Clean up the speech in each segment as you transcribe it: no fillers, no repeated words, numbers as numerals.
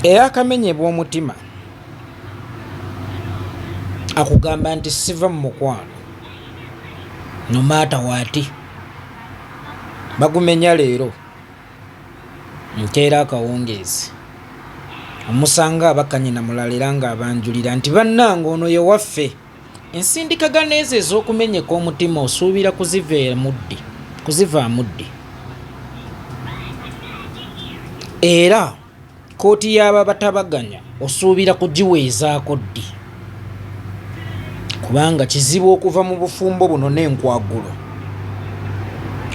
eyakamenyebwa omutima akugamba nti siva mu mukwano no matter what bagumenya leero nkeera akawungeezi omusanga abakanyina mulalira nga abanjulira nti bannanga ono ye waffe ensindikagano ezo ez'okumenyeka omutima osuubira kuzivaamu ddi era kooti y'aba batabaganya osuubira kugiweezaako ddi kubanga kizibu okuva mu bufumbo buno n'enkwagulo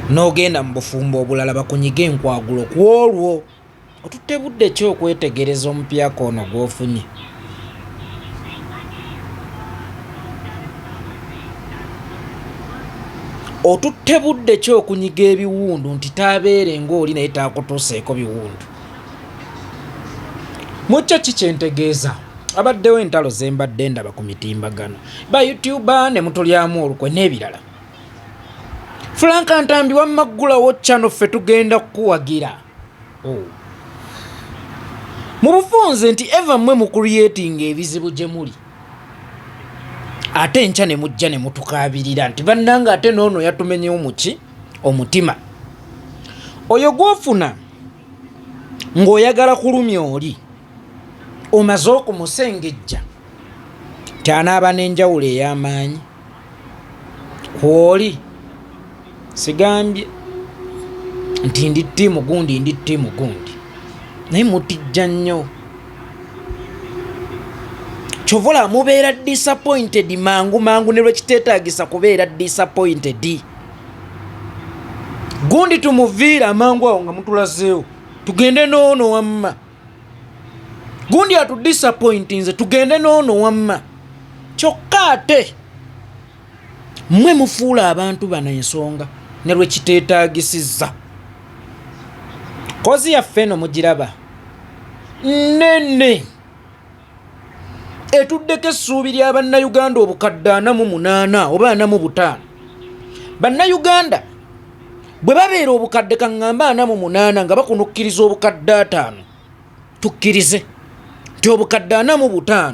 n'ogenda mu bufumbo obulala bakunyiga enkwagulo ku olwo otutte budde ki okwetegereza omupyaka ono gw'ofunye otutte budde ki okunyiga ebiwundu nti taabeere ng'oli naye taakutuuseeko biwundu mukyo ki kyentegeeza abaddewo entalo zembadde ndaba ku mitimbagano ba YouTuber ne mutulyamu olukwe n'ebirala Frank Ntambi wammaggulawo channel ffe tugenda kukuwagira mu bufunze nti eva mmwe mu creating ebizibu gye muli ate enkya ne mujja ne mutukaabirira nti bannanga ate n'ono yatumenyewo muki omutima oyo gw'ofuna ng'oyagala kulumya oli omaze okumusengejja kyanaaba n'enjawulo ey'amaanyi kwoli sigambye nti ndi ttiimu gundi naye mutijja nnyo kyovola mubeera disappointed mangu ne lwekiteetaagisa kubeera disappointed gundi tumuviira mangu awo nga mutulazeewo tugende n'ono wamma gundi atudisappointinze tugende n'ono wamma kyokka ate mmwe mufuula abantu bano ensonga ne lwekiteetaagisizza kozi yaffe eno mugiraba nnene etuddeko essuubi lya bannayuganda obukadde 48 oba 45 bannayuganda bwe babeera obukadde kaŋŋamba 48 nga bakunukkiriza obukadde 5 tukkirize nti obukadde 45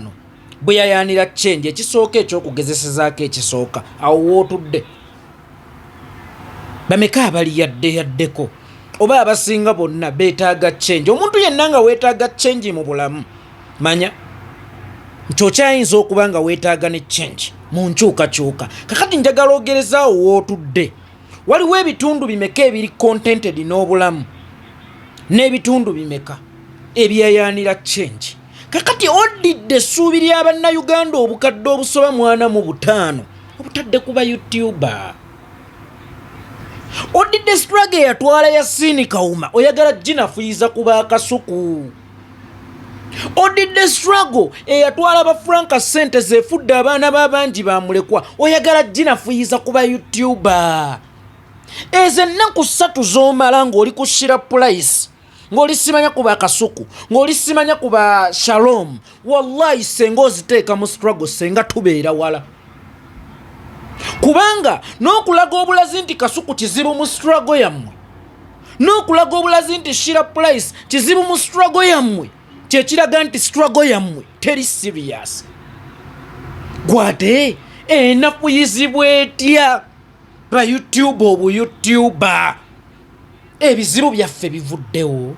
bwe yayaanira chenji ekisooka ekyokugezesezaako ekisooka awo wootudde bameka abali yaddeko oba abasinga bonna beetaaga chenji omuntu yenna nga weetaaga chenji mu bulamu manya nti okyayinza okuba nga weetaaga ne chenji mu nkyukakyuka kakati njagala ogerezaawo wootudde waliwo ebitundu bimeka ebiri contented n'obulamu n'ebitundu bimeka ebyayaanira chenji kakati odidde essuubi lya bannayuganda obukadde obusoba 45 obutadde kuba YouTuber odidde struggle yatwala ya Sini Kawuma oyagala ginafuyiza kuba Kasuku odidde struggle eyatwala ba Franka sente zefudde abaana b'abangi bamulekwa oyagala ginafuyiza kuba YouTuber ezo ennaku 3 z'omala ng'oli ku shira price ng'oli simanya kuba Kasuku ng'oli simanya kuba Shalom wallahi senga oziteeka mu struggle senga tubeera wala kubanga n'okulaga obulazi nti Kasuku kizibu mu struggle yammwe n'okulaga obulazi nti shira price kizibu mu struggle yammwe kyekiraga nti struggle yammwe teri serious gwate enafuyizibwa etya ba YouTube obu YouTuber ebizibu byaffe bivuddewo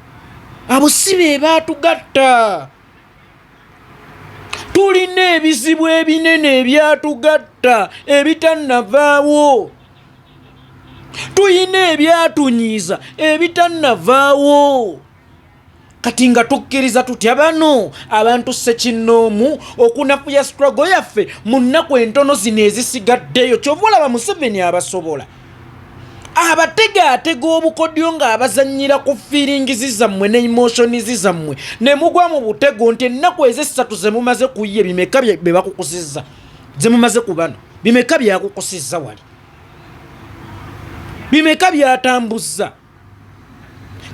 abo si be baatugatta tulina ebizibu ebinene ebyatugatta ebitannavaawo tuyina ebyatunyiiza ebitannavaawo kati nga tukkiriza tutya bano abantu ssekinnoomu okunafuya struggle yaffe mu nnaku entono zino ezisigaddeyo kyova olaba Museveni abasobola abategaatega obukodyo ng'abazannyira ku feelings zammwe ne emotions zammwe ne mugwa mu butego nti ennaku ez'essatu ze mumaze kuyiye bimeka bye bakukusizza ze mumaze ku bano bimeka byakukusizza wali bimeka byatambuzza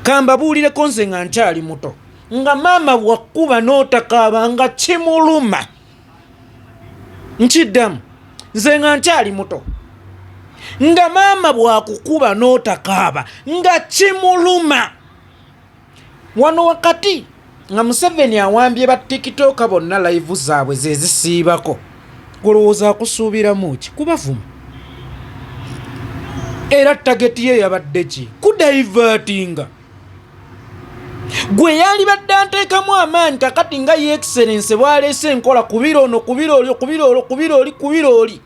kambabuulireko nze nga nkyali muto nga maama bwakkuba n'otakaaba nga kimuluma nkiddamu nze nga nkyali muto nga maama bwakukuba n'otakaaba nga kimuluma wano wakati nga Museveni awambye ba TikTok bonna live zaabwe ze zisiibako kulowooza akusuubiramu ki kubavuma era tageti ye yabadde ki kudivertinga gwe yali badde anteekamu amaanyi kakati nga ye excellence bwaleese enkola kubira ono kubira oli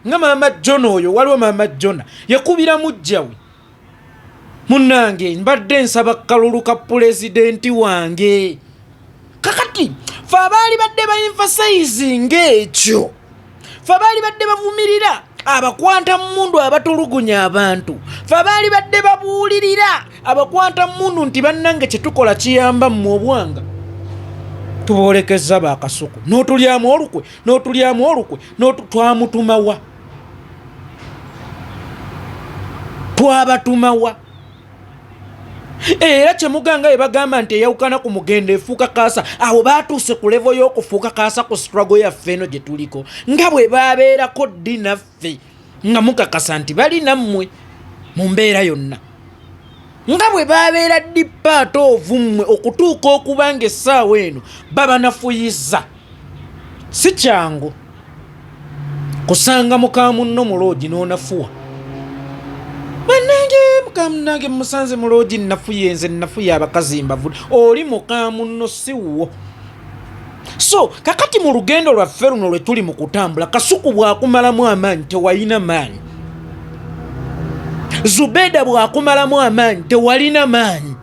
nga maama John oyo waliwo maama John yakubira mujjawe munnange mbadde nsaba kalulu ka pulezidenti wange kakati fe abaali badde baemphasizing ekyo fe abaali badde bavumirira abakwanta mundu abatulugunya abantu fe abaali badde babuulirira abakwanta mundu nti bannange kyetukola kiyamba mu obwanga tuboolekeza bakasuku n'otulyamu olukwe twamutumawa twabatumawa era kyemuganga ebagamba nti eyawukana ku mugenda efuuka kaasa awo baatuuse ku levo y'okufuuka kaasa ku struggle yaffe eno gye tuliko nga bwe babeerako ddi naffe nga mukakasa nti bali nammwe mu mbeera yonna nga bwe babeera ddi paata ovummwe okutuuka okuba nga essaawa eno babanafuyiza si kyangu kusanga mukamunno mu loogi n'onafuwa bannange musanze mu loogi nafuye nze nafuye abakazi mbavudde oli mukamunno siwo so kakati mu lugendo lwaffe luno lwe tuli mu kutambula Kasuku bwakumalamu amaanyi tewalina maanyi Zubeda bwakumalamu amaanyi tewalina maanyi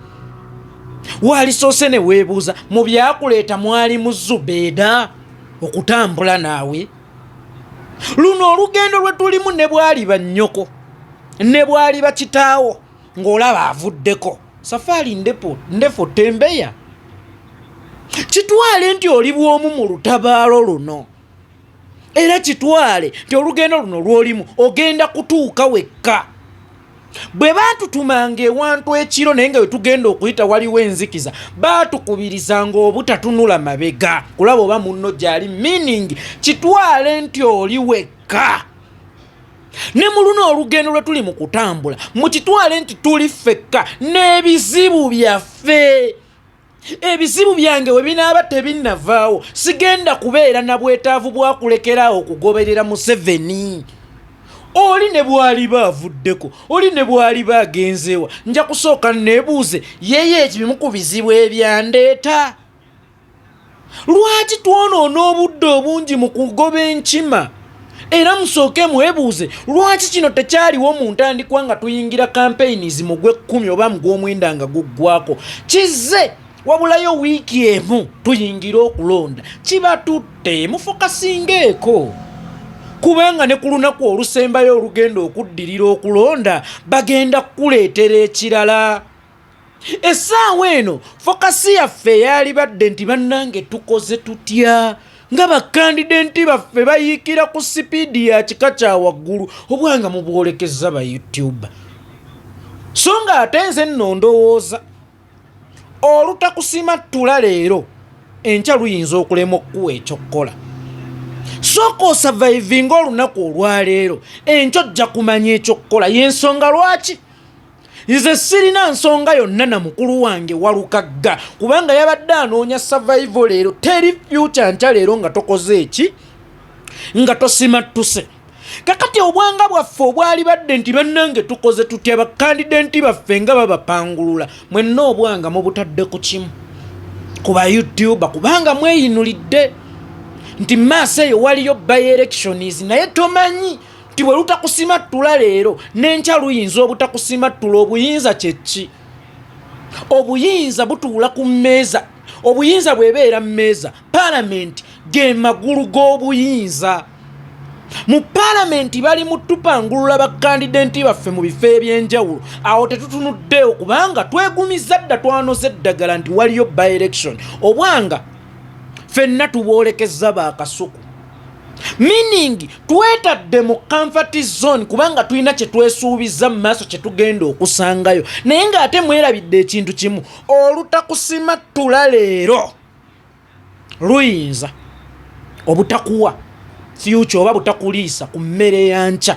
walisoose ne weebuuza mu byakuleeta mwali mu Zubeda okutambula naawe luno olugendo lwe tulimu ne bwali bannyoko ne bwali bakitaawo ng'olaba avuddeko safaari ndefu tembeya kitwale nti oli bw'omu mu lutabaalo luno era kitwale nti olugendo luno lw'olimu ogenda kutuuka wekka bwe baatutumanga ewantu ekiro naye nga we tugenda okuyita waliwo enzikiza baatukubirizanga obutatunula mabega kulaba oba munno gyali meaning kitwale nti oli wekka ne mu luno olugendo lwe tuli mu kutambula mukitwale nti tuli ffekka n'ebizibu byaffe ebizibu byange we binaaba tebinnavaawo sigenda kubeera na bwetaavu bwakulekeraawo okugoberera Museveni oli ne bwali baavuddeko oli ne bwali baagenzeewa nja kusooka neebuuze yeye ekibimu ku bizibu ebyandeeta lwaki twonoona obudde obungi mu kugoba enkima era musooke mwebuuze lwaki kino tekyaliwo mu ntandikwa nga tuyingira campaigns mu gw'ekkumi oba mu gw'omwenda nga guggwako kizze wabulayo wiiki emu tuyingira okulonda kiba tutte mufokasingeeko kubanga ne ku lunaku olusembayo olugenda okuddirira okulonda bagenda kukuleetera ekirala essaawa eno fokasi yaffe eyali badde nti bannange tukoze tutya nga bakandidenti baffe bayiikira ku sipiidi ya kika kya waggulu obwanga mubwolekeza ba YouTube so nga ate nze nno ndowooza olutakusimattula leero enkya luyinza okulema okukuwa ekyokkola sooka osavaivinga olunaku olwaleero enkya ojja kumanya ekyokkola y'ensonga lwaki nze sirina nsonga yonna na mukulu wange Walukagga kubanga yabadde anoonya survival leero teri future nkya leero nga tokoze eki nga tosimattuse kakati obwanga bwaffe obwali badde nti bannange tukoze tutya bakandidenti baffe nga babapangulula mwenna obwanga mubutadde ku kimu ku ba YouTube kubanga mweyinulidde nti maaso eyo waliyo by-elections naye tomanyi nti bwe lutakusimattula leero n'enkya luyinza obutakusimattula obuyinza kyeki obuyinza butuula ku mmeeza obuyinza bwebeera mmeeza paalamenti ge magulu g'obuyinza mu paalamenti bali mu tupangulula bakandidenti baffe mu bifo ebyenjawulo awo tetutunuddeewo kubanga twegumiza dda twanoza eddagala nti waliyo by-election obwanga ffenna tuboolekeza bakasuku meaning twetadde mu comfort zone kubanga tulina kye twesuubiza mu maaso kye tugenda okusangayo naye ng'ate mwerabidde ekintu kimu olutakusimattula leero luyinza obutakuwa future oba butakuliisa ku mmere ya nkya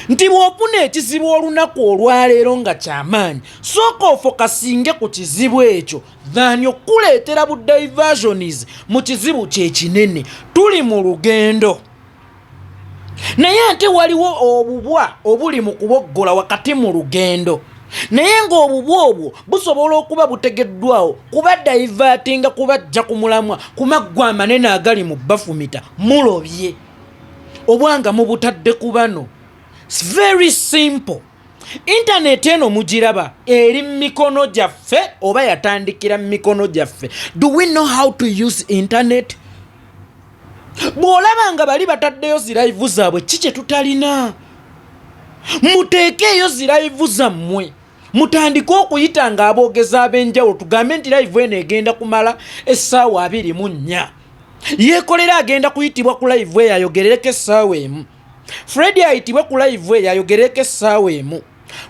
nti bw'ofuna ekizibu olunaku olwaleero nga kyamaanyi sooka ofokasinge ku kizibu ekyo than okuleetera bu diversions mu kizibu kye kinene. Tuli mu lugendo naye ate waliwo obubwa obuli mu kuboggola wakati mu lugendo, naye ng'obubwa obwo busobola okuba butegeddwawo kuba divertinga kubajja ku mulamwa ku maggwa amanene agali mu bafumita mulobye obwanga mubutadde ku bano. It's very simple. Internet eno mugiraba eri mikono gyaffe oba yatandikira mikono gyaffe. Do we know how to use internet? Bw'olaba nga bali bataddeyo ziraivu zaabwe kiki tutalina? Muteekeeyo ziraivu zammwe mutandike okuyita nga aboogezi ab'enjawulo tugambe nti live eno egenda kumala essaawa 24. Yekolera agenda kuyitibwa ku live eyo ayogerereko essaawa emu. Freddy ayitibwe ku live eyo ayogerereko essaawa emu.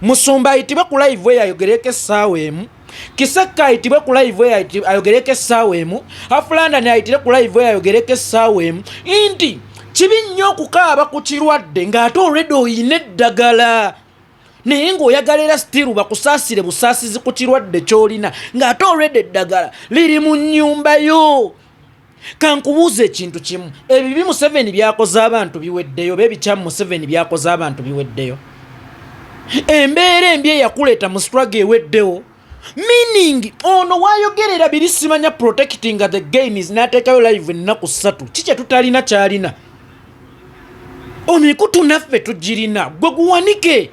Musumba ayitibwe ku live eyo ayogerereko essaawa emu. Kisaka ayitibwe ku live eyo ayogerereko essaawa emu. Afulanda ayitibwe ku live eyo ayogerereko essaawa emu. Inti kibi nnyo okukaaba ku kirwadde ng'ate already oyina eddagala naye ng'oyagalera stiru bakusaasire busaasizi ku kirwadde ky'olina ng'ate already eddagala liri mu nnyumba yo. Kankubuuza ekintu kimu, ebibi Museveni byakoze abantu biweddeyo b'ebikyamu Museveni byakoze abantu biweddeyo? Embeera embi eyakuleeta mu struggle eweddewo? Meaning ono waayogerera biri simanya protecting the games n'ateekayo live ennaku 3 kiki tutalina kyalina? Omikutu naffe tugirina gwe guwanike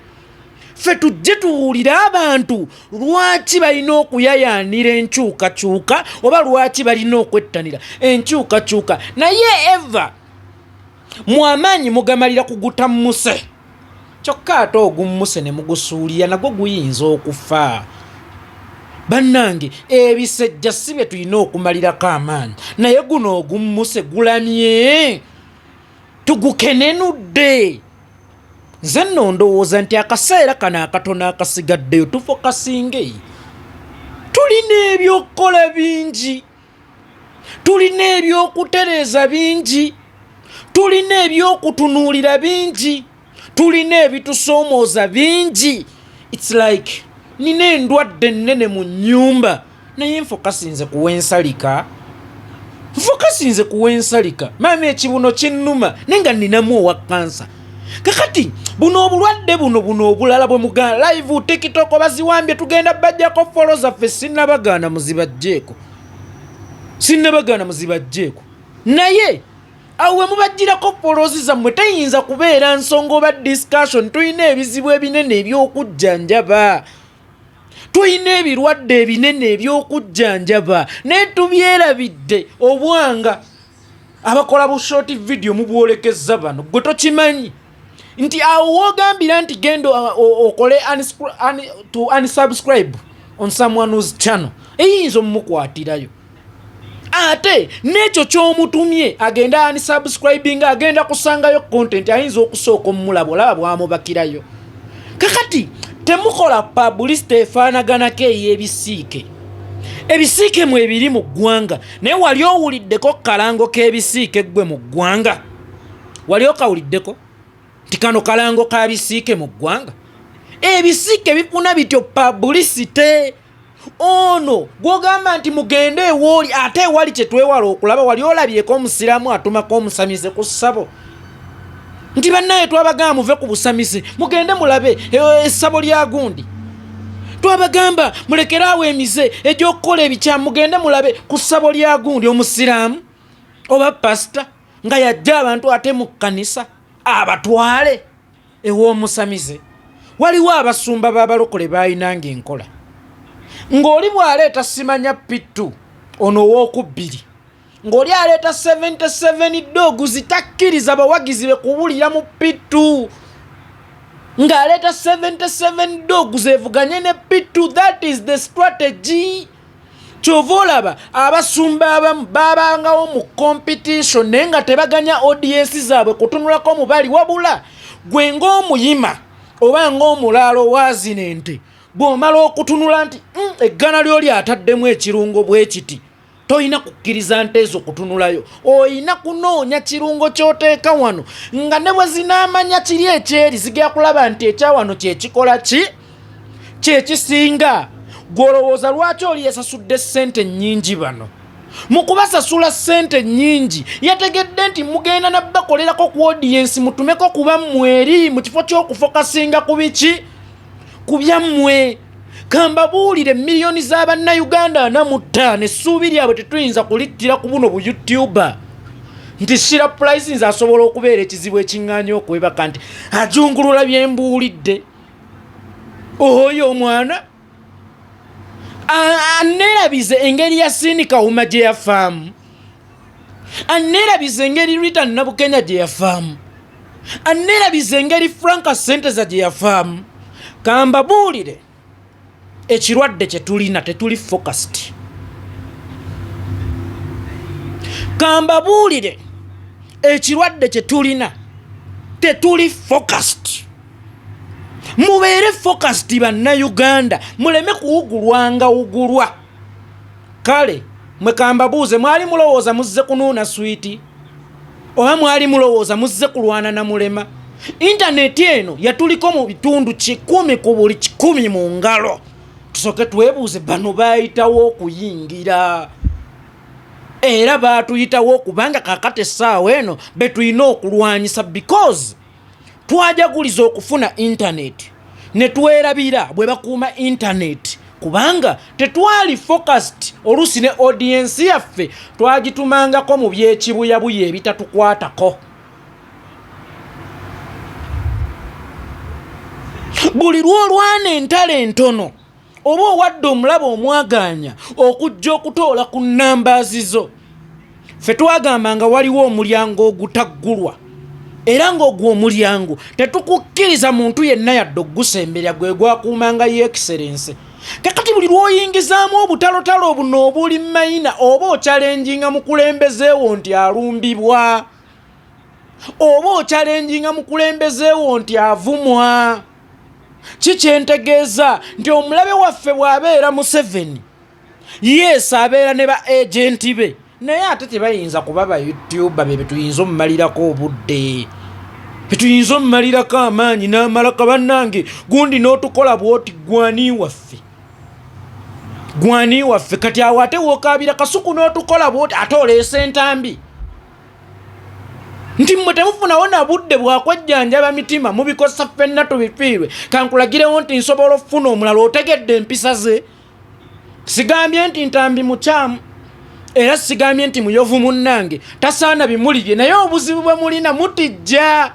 ffe tujje tuwulire abantu lwaki balina okuyayaanira enkyukakyuka oba lwaki balina okwettanira enkyukakyuka. Naye eva mu amaanyi mugamalira kuguta muse kyokka ate ogummuse ne mugusuulira nagwo guyinza okufa. Bannange ebisejja si bye tulina okumalirako amaanyi naye guno ogummuse gulamye tugukenenudde. Nze nno ndowooza nti akaseera kano akatono akasigaddeyo tufokasinge. Tulina ebyokukola bingi, tulina ebyokutereeza bingi, tulina ebyokutunuulira bingi, tulina ebitusoomooza bingi. It's like nina endwadde ennene mu nnyumba naye nfokasinze kuwensalika. Nfokasinze kuwensalika maama ekibuno kinnuma naye nga ninamu owa kansa. Kakati buno obulwadde buno obulala bwe mugana live TikTok baziwambye tugenda bajjako follow zaffe sinnabagaana muzibajjeeko. Sinnabagaana muzibajjeeko. Naye awe mubajjirako follows zammwe tayinza kubeera nsonga oba discussion. Tulina ebizibu ebinene eby'okujjanjaba. Tulina ebirwadde ebinene eby'okujjanjaba naye tubyerabidde obwanga abakola bu short video mubwolekezza bano gwe tokimanyi nti awo wogambira nti gendo okole to unsubscribe on someone's channel eyinza omukwatirayo ate n'ekyo ky'omutumye agenda unsubscribing agenda kusangayo content ayinza okusooka omulabo olaba bwamubakirayo. Kakati temukola publicity efaanaganako ey'ebisiike. Ebisiike mwe biri mu ggwanga naye wali owuliddeko kalango k'ebisiike gwe mu ggwanga? Wali okawuliddeko nti kano kalango ka bisiike mu ggwanga? Ebisiike bifuna bityo publicity. Ono gwogamba nti mugende ewooli ate ewali kye twewala okulaba wali olabyeko omusiraamu atumako omusamize ku ssabo nti bannaye twabagamba muve ku busamize mugende mulabe essabo lya gundi. Twabagamba mulekeraawo emize egy'okukola ebikyamu mugende mulabe ku ssabo lya gundi. Omusiraamu oba pasita nga yajja abantu ate mu kkanisa abatwale ew'omusamize. Waliwo abasumba b'abalokole baalinanga enkola ng'oli bw'aleeta simanya pittu ono ow'okubbiri ng'oli aleeta 77 dogs takkiriza bawagizi be kubulira mu pittu ng'aleeta 77 dogs evuganye ne pittu. That is the strategy. Kyova olaba abasumba abamu baabangawo mu competition naye nga tebaganya audience zaabwe kutunulako mubali wabula gwe ng'omuyima oba ng'omulaalo waazina ente bw'omala okutunula nti eggana ly'oli ataddemu ekirungo bwe kiti toyina kukkiriza nte ezo kutunulayo, oyina kunoonya kirungo kyoteeka wano nga ne bwe zinaamanya kiri ekyeri zigera kulaba nti ekyawano kyekikola kyekisinga. Gwolowooza lwaki oli yasasudde ssente nnyingi bano? Mu kubasasula ssente nnyingi yategedde nti mugenda nabbakolerako ku audience mutumeko kuba mmweri mu kifo ky'okufokasinga ku biki? Ku byammwe. Kambabuulire miliyoni z'Abannayuganda 45 essuubi lyabwe tetuyinza kulittira ku buno bu YouTuber nti Shira Price nze asobola okubeera ekizibu ekiŋŋaanya okwebaka nti ajungulula bye mbuulidde. Oyo omwana aneerabize engeri ya Sini Kawuma gye yafaamu, aneerabize engeri Rita Nabukenya gye yafaamu, aneerabize engeri Franka Senteza gye yafaamu. Kambabuulire ekirwadde kye tulina tetuli focused. Kambabuulire ekirwadde kye tulina tetuli focused. Mubeere focused Bannayuganda, muleme kuwugulwanga wugulwa. Kale mwe kambabuuze, mwali mulowooza muzze kunuuna switi oba mwali mulowooza muzze kulwana na mulema? Intaneti eno yatuliko mu bitundu 100 ku buli 100 mu ngalo. Tusooke twebuuze bano baayitawo okuyingira era baatuyitawo okubanga kakati essaawa eno betulina okulwanyisa because twajaguliza okufuna intaneti ne twerabira bwe bakuuma intaneti kubanga tetwali focused. Oluusi ne audience yaffe twagitumangako mu byekibuyabuya ebitatukwatako. Buli lwolwana entale entono oba owadde omulaba omwaganya okujja okutoola ku nnambaazi zo, ffe twagambanga waliwo omulyango ogutaggulwa era ng'ogwo omulyango tetukukkiriza muntu yenna yadde ogusemberya gwe gwakuumanga Your Excellency. Kakati buli lw'oyingizaamu obutalotalo buno obuli mayina oba okyalenjinga mukulembezeewo nti alumbibwa oba okyalenjinga mukulembezeewo nti avumwa. Kikyentegeeza nti omulabe waffe bw'abeera Museveni, yes abeera ne ba agenti be, naye ate tebayinza kuba ba YouTuber be betuyinza omumalirako obudde, betuyinza omumalirako amaanyi n'amalaka. Bannange gundi n'otukola bwoti gwani waffe kati awo ate wookaabira Kasuku n'otukola bwoti ate oleese entambi nti mmwe temufunawo na budde bwakwejjanjaba mitima mubikosa ffenna tubifiirwe. Kankulagirewo nti nsobola okufuna omulala otegedde empisa ze. Sigambye nti ntambi mukyamu era sigambye nti muyovu munnange tasaana bimulibye, naye obuzibu bwe mulina mutijja.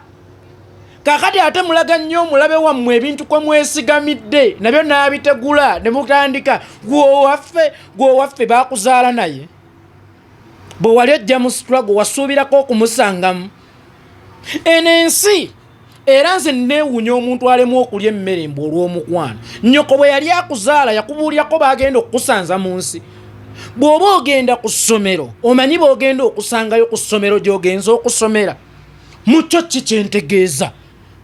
Kakati ate mulaga nnyo omulabe wammwe ebintu kwe mwesigamidde nabyo n'abitegula ne mutandika gw'owaffe baakuzaala naye bwe wali ojja mu struggle wasuubirako okumusangamu. Eno ensi era nze neewuunya omuntu alemu okulya emmere mbu olw'omukwano. Nnyoko bwe yali akuzaala yakubuulyako baagenda okukusanza mu nsi. Bw'oba ogenda ku ssomero omanyi bw'ogenda okusangayo ku ssomero gy'ogenza okusomera. Mukyo kikyentegeeza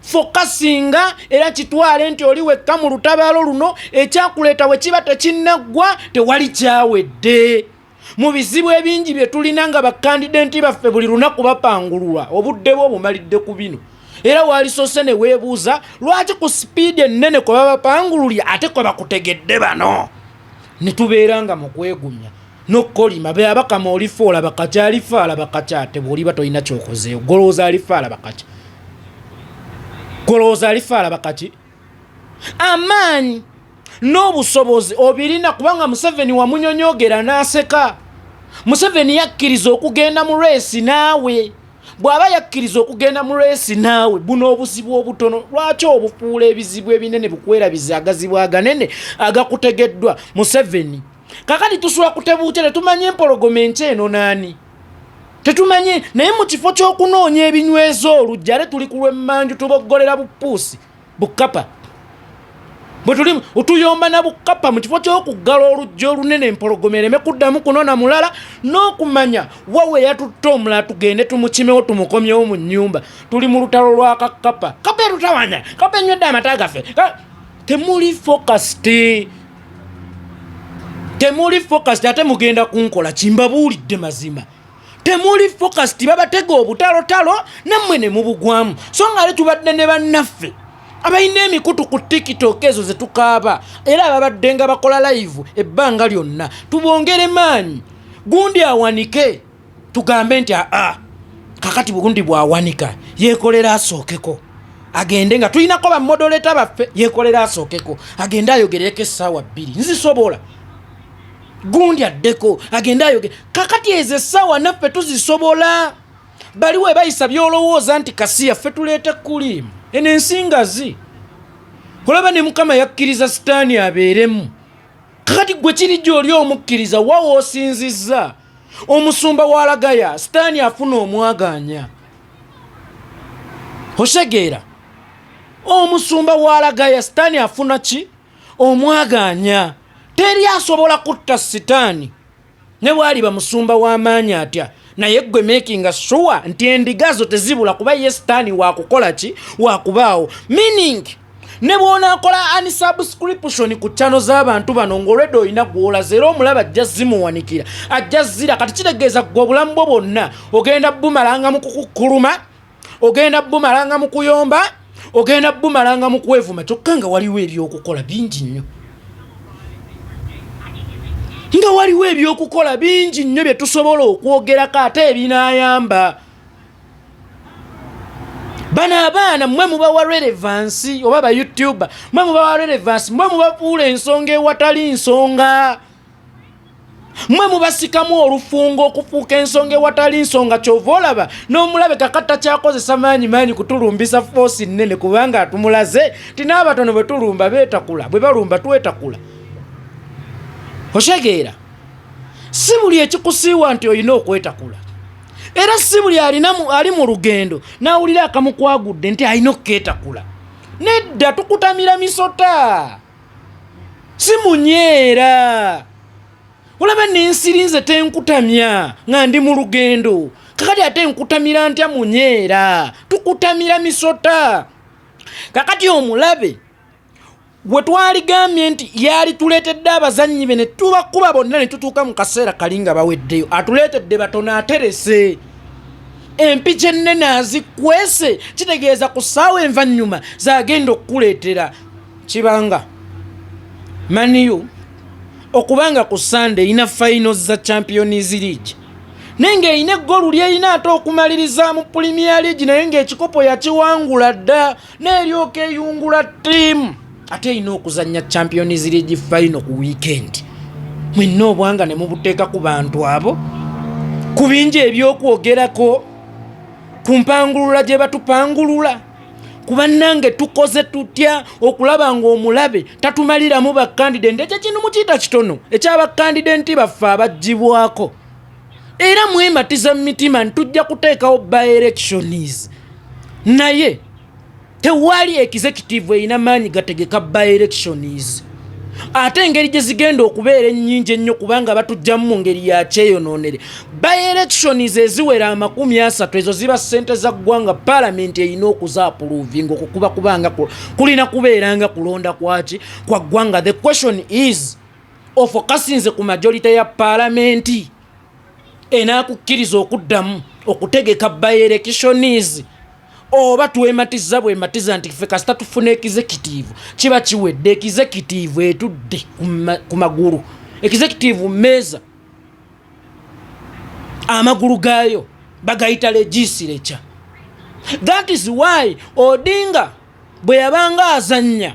fokasinga era kitwale nti oli wekka mu lutabaalo luno ekyakuleeta we kiba tekinnaggwa tewali kyawedde. Mu bizibu ebingi bye tulina nga bakandidenti baffe buli lunaku bapangululwa obudde bwo bumalidde ku bino era walisoose ne weebuuza lwaki ku sipiidi ennene kwe babapangululya ate kwe bakutegedde bano. Ne tubeera nga mu kwegumya n'okkolima be abakama olifa olaba kaki alifa alaba kaki ate bw'oliba tolina kyokozeeyo golowooza alifa alaba kaki golowooza alifa alaba kaki. Amaanyi n'obusobozi obirina kubanga Museveni wamunyonyogera n'aseka. Museveni yakkiriza okugenda mu reesi naawe. Bw'aba yakkiriza okugenda mu reesi naawe buno obuzibu obutono lwaki obufuula ebizibu ebinene bukwerabiza agazibu aganene agakutegeddwa Museveni. Kakati tusula kutebuukye tetumanye empologoma enky eno naani tetumanye, naye mu kifo ky'okunoonya ebinywezo olujjale tuli ku lw'emmanju tuboggolera bupuusi bukapa bwe tuli otuyomba na bukapa mu kifo ky'okuggala olujja olunene empologoma ereme kuddamu kunona mulala n'okumanya wawe yatutte omulala tugende tumukimewo tumukomyewo mu nnyumba. Tuli mu lutalo lwa kakapa kapa erutawanya kapa enywedde amata gaffe temuli focused temuli focused ate mugenda kunkola kimbabuulidde mazima temuli focused babatega obutalotalo nammwe ne mubugwamu so nga ale tubadde ne bannaffe abayina emikutu ku TikTok ezo ze tukaaba era babadde nga bakola live ebbanga lyonna tubongere maanyi gundi awanike tugambe nti kakati bugundi bwawanika Yekolera asookeko agende nga tulinako bamodoleta baffe Yekolera asookeko agende ayogereko essaawa 2 nzisobola gundi addeko agende ayogere kakati ezo essaawa naffe tuzisobola baliwe bayisa byolowooza nti kasi yaffe tuleete kulimu eno ensingazi olaba ne Mukama yakkiriza sitaani abeeremu kakati gwe kiri gy'oli omukkiriza wawo osinzizza omusumba w'alagaya sitaani afuna omwaganya osegeera omusumba w'alagaya sitaani afuna ki omwaganya teri asobola kutta sitaani ne bwali bamusumba w'amaanyi atya naye gwe making sure nti endigazo tezibula kuba ye sitaani wakukola ki wakubaawo meaning ne bw'onaakola unsubscription ku channel z'abantu bano ng'olwedde olina gw'olaza era omulaba ajja zimuwanikira ajja zira kati kitegeeza gwe obulamu bwo bwonna ogenda bumalanga mu kukukkuluma ogenda bumalanga mu kuyomba ogenda bumalanga mu kwevuma kyokka nga waliwo ebyokukola bingi nnyo nga waliwo ebyokukola bingi nnyo bye tusobola okwogerako ate ebinaayamba bana abaana mmwe mubawa relevance oba ba YouTuber mmwe mubawa relevance mmwe mubafuula ensonga ewatali nsonga mmwe mubasikamu olufungo okufuuka ensonga ewatali nsonga kyova olaba n'omulabe kakata kyakozesa maanyi kutulumbisa force nnene kubanga atumulaze ti n'abatono bwe tulumba beetakula bwe balumba twetakula oshegeera si buli ekikusiiwa nti olina okwetakula era si buli ali mu lugendo n'awulira akamukwagudde nti alina okukeetakula nedda tukutamira misota si munyeera olaba nensirinze tenkutamya nga ndi mu lugendo kakati ate nkutamira ntya munyeera tukutamira misota kakati omulabe bwe twaligambye nti yali tuleetedde abazannyi be ne tubakuba bonna ne tutuuka mu kaseera kali nga baweddeyo atuleetedde batono aterese empiki ennene azikwese kitegeeza ku ssaawa envannyuma zagenda okukuleetera kibanga maniyu okubanga ku Sunday ina finals za Champions League nenge ine golu lyeyina ate okumaliriza mu Premier League naye ng'ekikopo yakiwangula dda n'eryoka eyungula ttiimu ate ina okuzannya Champions League final ku weekend mwenna obwanga ne mubuteeka ku bantu abo ku bingi ebyokwogerako ku mpangulula gye batupangulula kuba nange tukoze tutya okulaba ng'omulabe tatumaliramu bakandidenti ekyo kintu mukiyita kitono ekyabakandidenti baffe abaggyibwako era mwematiza mu mitima ntujja kuteekawo by-elections naye tewali executive eyina maanyi gategeka by-elections ate engeri gye zigenda okubeera ennyingi ennyo kubanga batujjamu mu ngeri ya kyeyonoonere by-elections eziwera 30 ezo ziba ssente za ggwanga paalamenti erina okuzaapuluvinga okukuba kubanga kulina kubeeranga kulonda kwaki kwa ggwanga. The question is ofokasinze ku majority ya paalamenti enaakukkiriza okuddamu okutegeka by-elections oba twematiza bwematiza nti ffe kasita tufuna executive kiba kiwedde executive etudde ku magulu executive mmeeza amagulu gaayo bagayita legislature. That is why Odinga bwe yabanga azannya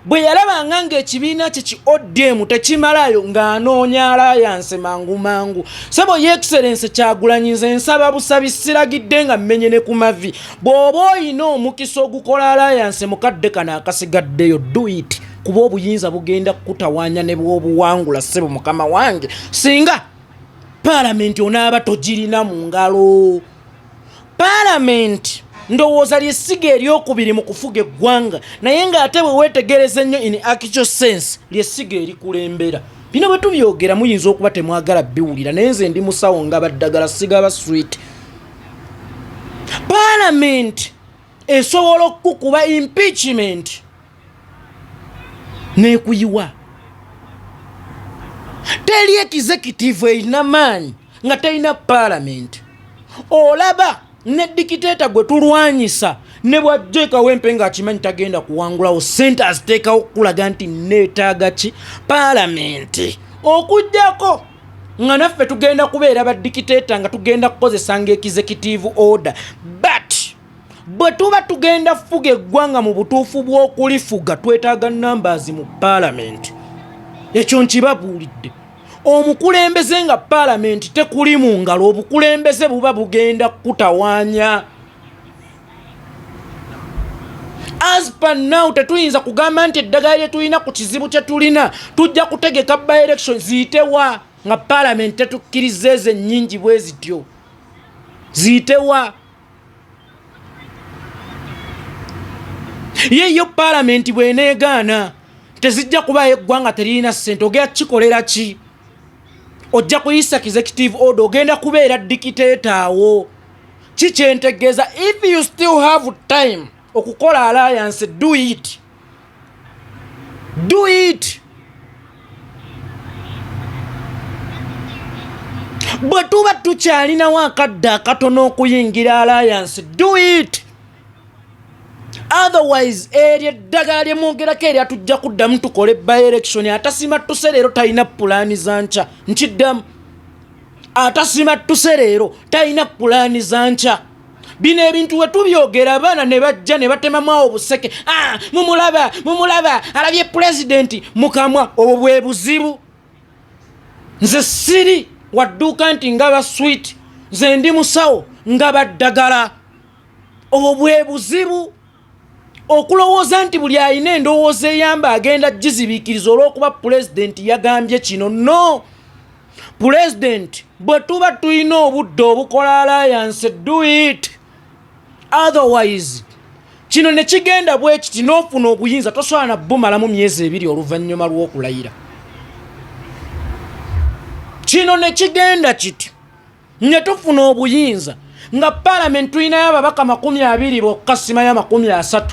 bwe yalabanga ng'ekibiina kye ki ODM tekimalayo ng'anoonya alliance mangu sebo ye excellence Kyagulanyiza ensaba busabi siragidde nga mmenye ne ku mavi bw'oba olina omukisa ogukola alliance mukadde kana akasigaddeyo do it kuba obuyinza bugenda kukutawaanya ne bw'obuwangula sebo mukama wange singa paalamenti onaaba togirina mu ngalo. Paalamenti ndowooza ly'essiga eryokubiri mu kufuga eggwanga naye ng'ate bwe weetegereza ennyo in actual sense ly'essiga erikulembera. Bino bwe tubyogera muyinza okuba temwagala biwulira naye nze ndi musawo nga baddagala sigaba sweet. Paalamenti esobola okukuba impeachment n'ekuyiwa teri executive erina maanyi nga terina parliament. Olaba ne dictator gwe tulwanyisa ne bwajja Kawempe ng'akimanyi tagenda kuwangulawo ssente aziteekawo okulaga nti neetaaga ki parliament. Okujjako nga naffe tugenda kubeera ba dictator nga tugenda kukozesanga executive order, but bwe tuba tugenda fuga eggwanga mu butuufu bw'okulifuga twetaaga numbers mu parliament. Ekyo nkibabuulidde. Omukulembeze nga parliament tekuli mu ngalo, obukulembeze buba bugenda kutawaanya. As per now tetuyinza kugamba nti eddagala lye tulina ku kizibu kye tulina tujja kutegeka by election ziyitewa nga parliament tetukkiriza ezo ennyingi bwe zityo. Ziyitewa. Yeyo parliament bw'eneegaana tezijja kubaayo eggwanga teririna ssente, ogenda kikolera ki? Ojja kuyisa executive order, ogenda kubeera dictator awo. Kikyentegeeza if you still have time okukola alliance, do it. Do it. Bwe tuba tukyalinawo akadde akatono okuyingira alliance, do it. Otherwise eryo eddagala lye mwogerako erya tujja kuddamu tukole by election. Atasima ttuse leero talina pulaani za nkya. Nkiddamu. Atasima ttuse leero talina pulaani za nkya. Bino ebintu we tubyogera abaana ne bajja ne batemamu awo obuseke. Mumulaba alabye pulezidenti mukamwa. Obwo bwe buzibu. Nze siri wadduuka nti nga ba sweet, nze ndi musawo nga baddagala. Obwo bwe buzibu. Okulowooza nti buli alina endowooza eyamba agenda gizibiikiriza olw'okuba pulezidenti yagambye kino. No. Pulezidenti bwe tuba tulina obudde obukola alliance, do it. Otherwise kino ne kigenda bwe kiti n'ofuna obuyinza tosobola na bumalamu myezi 2 oluvannyuma lw'okulayira. Kino ne kigenda kiti ne tufuna obuyinza nga parliament tulinayo ababaka 20 bokka simayo 30.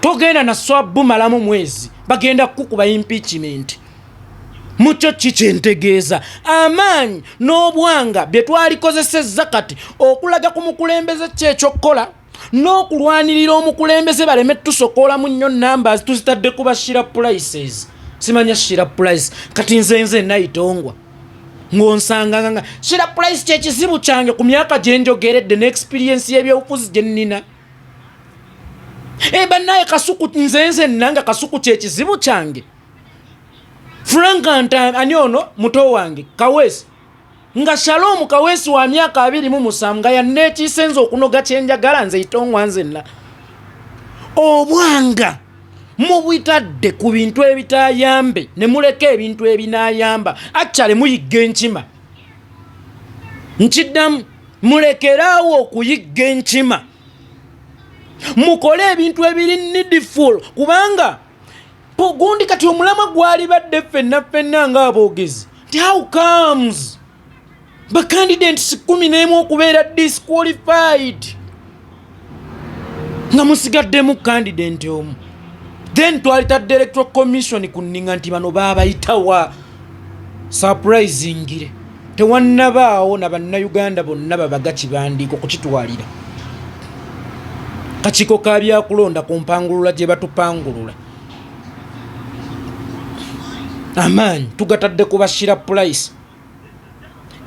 Togenda na swabu malamu mwezi bagenda kukuba impeachment. Mucho kikyentegeeza amaanyi n'obwanga bye twalikozesezza kati okulaga ku mukulembeze kyekyokola n'okulwanirira omukulembeze baleme tusokola mu nnyo numbers tuzitadde kuba shira prices. Simanya shira price kati nzenze nayitongwa ng'onsanga shira price kyekizibu kyange ku myaka gye njogeredde n'experience y'ebyobufuzi gye nnina. Bannaye Kasuku nzenze nanga Kasuku kyekizibu kyange. Franka ani ono muto wange Kawesi nga Shalom Kawesi wa myaka 27 nga yannekisenze okunoga kyenjagala nze itongwa nzenna. Obwanga mubwitadde ku bintu ebitayambe ne muleke ebintu ebinayamba. Actually muyigga enkima. Nkiddamu mulekerawo okuyigga enkima. Mukole ebintu ebiri needful kubanga gundi kati omulamwa gwali badde ffenna nga aboogezi. How comes ba candidates 11 okubeera disqualified nga musigaddemu candidate omu? Then twalitadde electoral commission kunninga nti bano baabayitawa. Surprisingire tewannabaawo na bannayuganda bonna babaga kibandiiko kukitwalira. Kakiiko ka byakulonda ku mpangulula gye batupangulula. Amaanyi tugatadde kubashira price.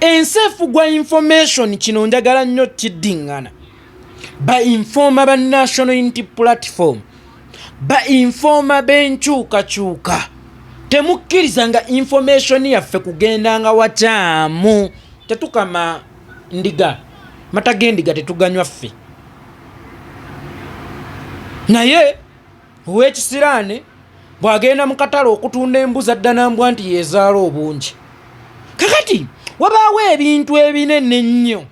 Ensefu gwa information kino njagala nnyo kiddingana. Ba informa ba National Unity Platform. Ba informa benkyukakyuka. Temukkirizanga information yaffe kugendanga wakyamu. Tetukama ndiga. Matagendiga tetuganywa ffe. Naye ow'ekisiraane bw'agenda mu katale okutunda embuzi addanambwa nti yeezaala obungi. Kakati wabaawo ebintu ebinene ennyo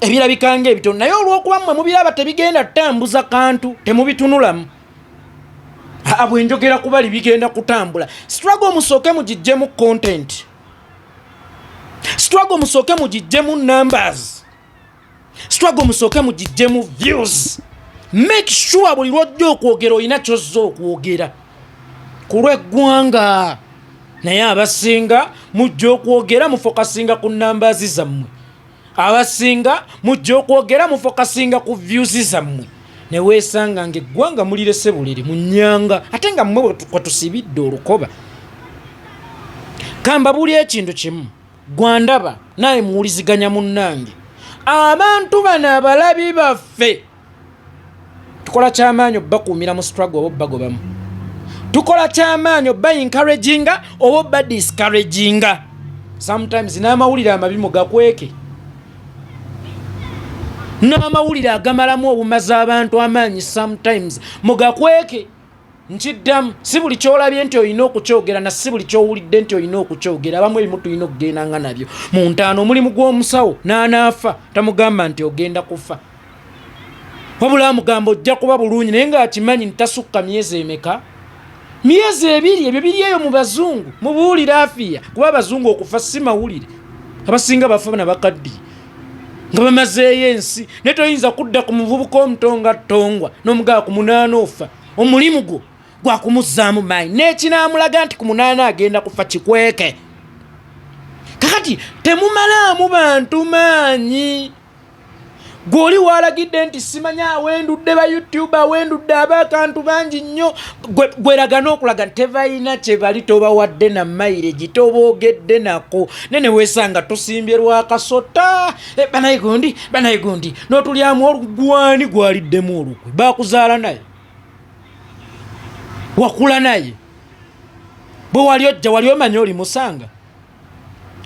ebirabika ng'ebitono naye olw'okuba mmwe mubiraba tebigenda tambuza kantu temubitunulamu. Bwe njogera ku bali bigenda kutambula. Struggle musooke mugijjemu content. Struggle musooke mugijjemu numbers. Struggle musooke mugijjemu views. Make sure buli lwojja okwogera olina ky'ozza okwogera ku lw'eggwanga. naye abasinga mujja okwogera mufokasinga ku nambazi zammwe, abasinga mujja okwogera mufokasinga ku views zammwe, ne weesanga ng'eggwanga mulirese buliri mu nnyanga ate nga mmwe kwe tusibidde olukoba. Kamba buli ekintu kimu gwandaba naye muwuliziganya munnange, abantu bano abalabi baffe tukola kyamaanyi obbakuumira mu struggle oba obbagobamu, tukola kyamaanyi obba encouraginga oba obba discouraginga. Sometimes n'amawulire amabi mugakweke, n'amawulire agamalamu obumazi abantu amaanyi sometimes mugakweke. Nkiddamu, si buli kyolabye nti olina okukyogera na si buli kyowulidde nti olina okukyogera. Abamu ebimu tulina okugendanga nabyo. Mu ntaano omulimu gw'omusawo n'anaafa tamugamba nti ogenda kufa, wabula amugamba ojja kuba bulungi, naye ng'akimanyi ntasukka myezi emeka, myezi 2. Ebyo biri eyo mu bazungu, mubuulire afiya, kuba abazungu okufa si mawulire. Abasinga bafa na bakaddiye nga bamazeeyo ensi, naye toyinza kudda ku muvubuka omutonga ttongwa n'omugaba ku 8 ofa. Omulimu gwo gwa kumuzzaamu maanyi, n'ekinaamulaga nti ku 8 agenda kufa kikweke. Kakati temumalaamu bantu maanyi. Gw'oli walagidde nti simanya awendudde ba YouTube, awendudde abakantu bangi nnyo, gweraga n'okulaga nti tebalina kye bali tobawadde na mileage, toboogedde nako. Nene weesanga tusimbye lwakasota, banayigundi n'otulyamu olugwani gwaliddemu olukwe. Baakuzaala naye, wakula naye, bwe wali ojja wali omanya oli musanga.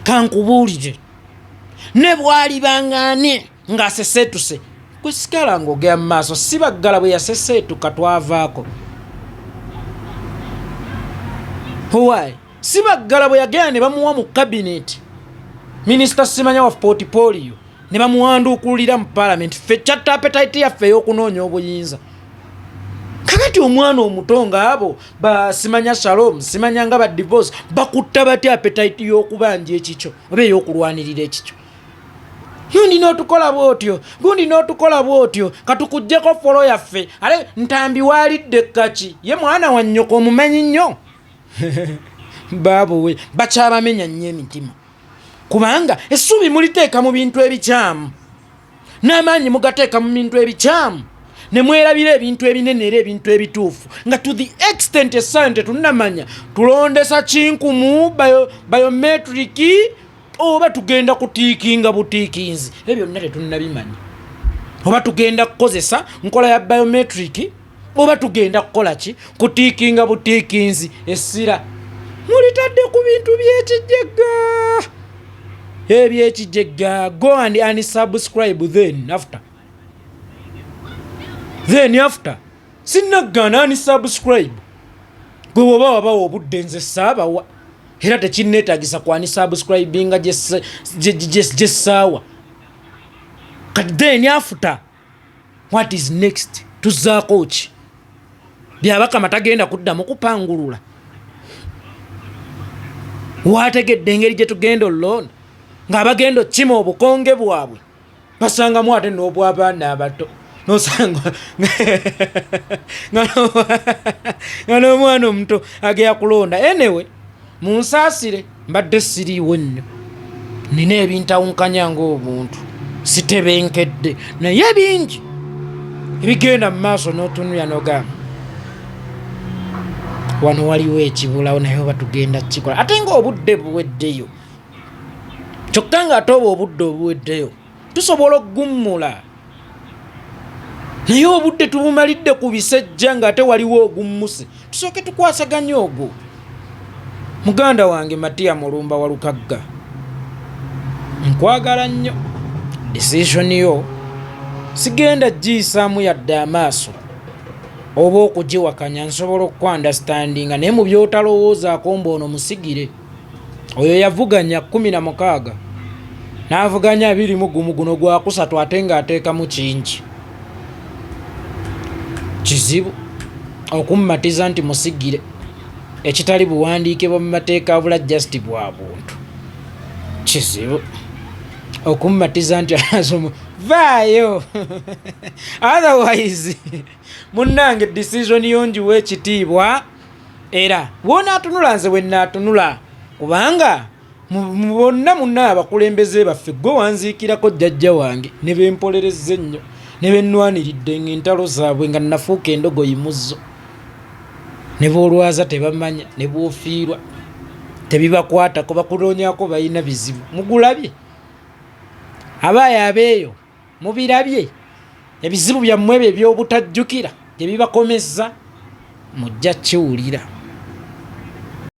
Kankubuulire, ne bwali bangaanye ng'aseseetuse, gwe sikala ng'ogera mu maaso, si baggala bwe yaseseetuka twavaako. Why? Si baggala bwe yagenda ne bamuwa mu cabinet, minisita simanya wa portfolio, ne bamuwanduukulira mu parliament. Ffe kyatta appetite yaffe ey'okunoonya obuyinza. Kakati omwana omuto ng'abo basimanya Shalom, simanya nga ba divorce, bakutta batya appetite y'okubanja ekikyo oba ey'okulwanirira ekikyo? Gundi n'otukola bw'otyo, gundi n'otukola bw'otyo, katukuggyeko folo yaffe. Ale ntambi waalidde kaki? Ye mwana wa nnyoko omumanyi nnyo. Baabo we bakyabamenya nnyo emitima, kubanga essuubi muliteeka mu bintu ebikyamu, n'amaanyi mugateeka mu bintu ebikyamu, ne mwerabira ebintu ebinene era ebintu ebituufu, nga to the extent essente tunnamanya tulondesa kinkumu biometric oba tugenda kutiikinga butiikinzi. Ebyo byonna tetunnabimanyi. Oba tugenda kukozesa nkola ya biometric oba tugenda kukola ki? Kutiikinga butiikinzi. Essira mulitadde ku bintu by'ekijjegga, eby'ekijjegga. Go and unsubscribe then after sinnagana unsubscribe. Gwe bw'oba wabawa obudde nze saabawa, era tekinneetaagisa ku unsubscribinga gyessaawa. Kati then after what is next? Tuzaako ki? Byabakama tagenda kuddamu kupangulula. Waategedde engeri gye tugenda olona ng'abagenda okkima obukonge bwabwe basangamu ate n'obw'abaana abato, n'osanga nga n'omwana omuto agenda kulonda. Anyway, munsaasire, mbadde siriiwo nnyo, nina ebintawunkanya ng'obuntu, sitebenkedde, naye bingi ebigenda mu maaso n'otunulya n'ogamba wano waliwo ekibulawo, naye oba tugenda kikola. Ate ng'obudde buweddeyo, kyokka ng'ate oba obudde obuweddeyo tusobola okugummula, naye obudde tubumalidde ku bisejja ng'ate waliwo ogummuse. Tusooke tukwasaganye ogwo. Muganda wange Matiya Mulumba wa Lukagga, nkwagala nnyo. Decision yo sigenda giyisaamu yadde amaaso oba okugiwakanya, nsobola okukwandastandinga, naye mu by'otalowoozaako mboono musigire. Oyo yavuganya 16 n'avuganya 21, guno gwa 3 ate ng'ateekamu kingi. Kizibu okummatiza nti musigire ekitali buwandiike bwa mu mateeka abula just bwa buntu. Kizibu okummatiza nti asoma vaayo. Otherwise munnange decision yonjiwa ekitiibwa, era wonaatunula nze bwe naatunula kubanga bonna munna abakulembeze baffe gwe wanziikirako jjajja wange ne bempolereza ennyo ne bennwaniridde ng'entalo zaabwe nga nafuuka endogoyi muzzo ne boolwaza tebamanya ne bwofiirwa tebibakwatako bakunoonyako balina bizibu mugulabye abaayo abeeyo mubirabye ebizibu byammwe ebyo ebyobutajjukira tebibakomeza mujja kiwulira